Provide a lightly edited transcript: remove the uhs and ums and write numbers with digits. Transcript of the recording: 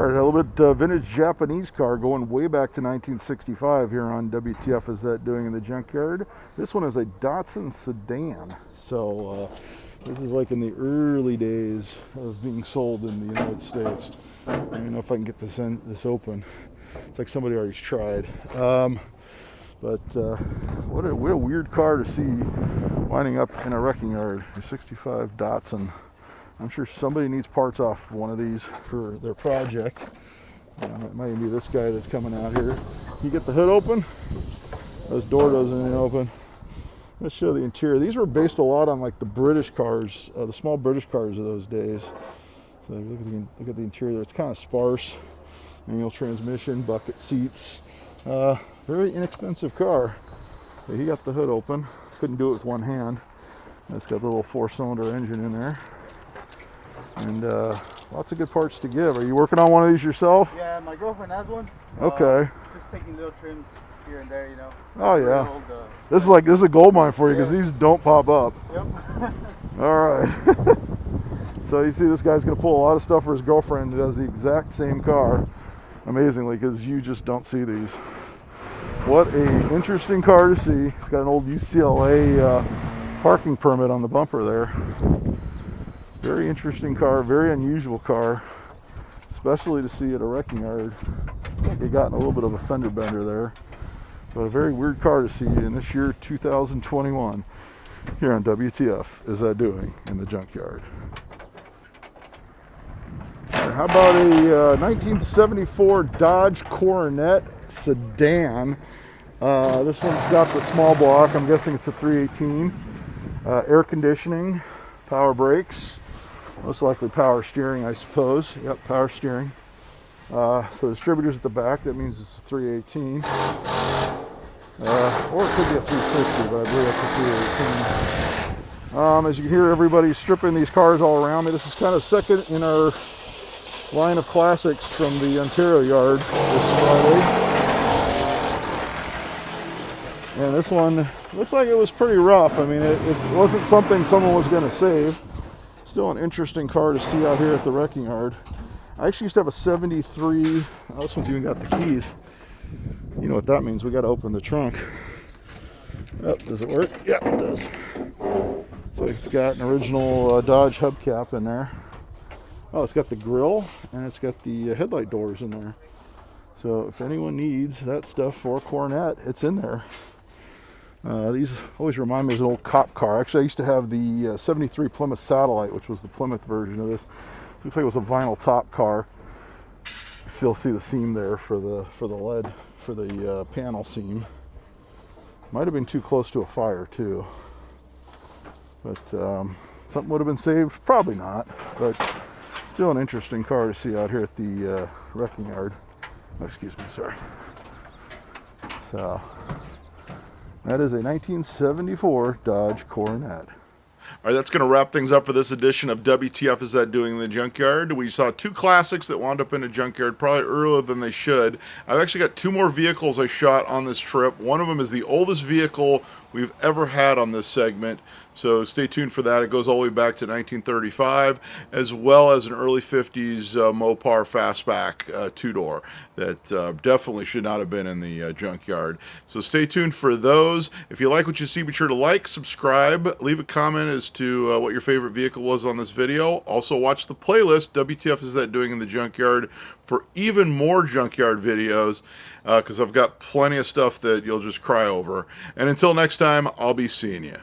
All right, a little bit vintage Japanese car going way back to 1965 here on WTF Is That Doing in the Junkyard. This one is a Datsun sedan. So this is like in the early days of being sold in the United States. I don't even know if I can get this open. It's like somebody already tried. What a weird car to see winding up in a wrecking yard. A 65 Datsun. I'm sure somebody needs parts off one of these for their project. It might even be this guy that's coming out here. You get the hood open. This door doesn't even open. Let's show the interior. These were based a lot on like the British cars, the small British cars of those days. So look at the interior. It's kind of sparse. Manual transmission, bucket seats. Very inexpensive car. So he got the hood open. Couldn't do it with one hand. It's got a little 4-cylinder engine in there. And lots of good parts to give. Are you working on one of these yourself? Yeah, my girlfriend has one. Okay. Just taking little trims here and there, you know. Oh yeah. Old, this is a gold mine for you because these don't pop up. Yep. All right. So you see, this guy's going to pull a lot of stuff for his girlfriend who has the exact same car. Amazingly, because you just don't see these. What a interesting car to see. It's got an old UCLA parking permit on the bumper there. Very interesting car, very unusual car, especially to see at a wrecking yard. I think it got in a little bit of a fender bender there, but a very weird car to see in this year 2021 here on WTF Is That Doing in the Junkyard. And how about a 1974 Dodge Coronet sedan? This one's got the small block. I'm guessing it's a 318. Air conditioning, power brakes. Most likely power steering, I suppose. Yep, power steering. So distributors at the back, that means it's a 318. Or it could be a 360, but I believe it's a 318. As you can hear, everybody's stripping these cars all around me. This is kind of second in our line of classics from the Ontario yard this Friday. And this one looks like it was pretty rough. I mean, it wasn't something someone was going to save. Still an interesting car to see out here at the wrecking yard. I actually used to have a 73. Oh, this one's even got the keys. You know what that means. We got to open the trunk. Oh, does it work? Yeah, it does. So it's got an original Dodge hubcap in there. Oh, it's got the grille and it's got the headlight doors in there. So if anyone needs that stuff for a Coronet, it's in there. These always remind me of an old cop car. Actually, I used to have the 73 Plymouth Satellite, which was the Plymouth version of this. Looks like it was a vinyl top car. You still see the seam there for the lead, for the panel seam. Might have been too close to a fire too. But something would have been saved? Probably not. But still an interesting car to see out here at the wrecking yard. Oh, excuse me, sorry. So that is a 1974 Dodge Coronet. All right, that's going to wrap things up for this edition of WTF Is That Doing in the Junkyard. We saw two classics that wound up in a junkyard probably earlier than they should. I've actually got two more vehicles I shot on this trip. One of them is the oldest vehicle we've ever had on this segment, so stay tuned for that. It goes all the way back to 1935, as well as an early 50s Mopar fastback two-door that definitely should not have been in the junkyard. So stay tuned for those. If you like what you see, be sure to like, subscribe, leave a comment as to what your favorite vehicle was on this video. Also watch the playlist, WTF Is That Doing in the Junkyard, for even more junkyard videos, because I've got plenty of stuff that you'll just cry over. And until next time, I'll be seeing you.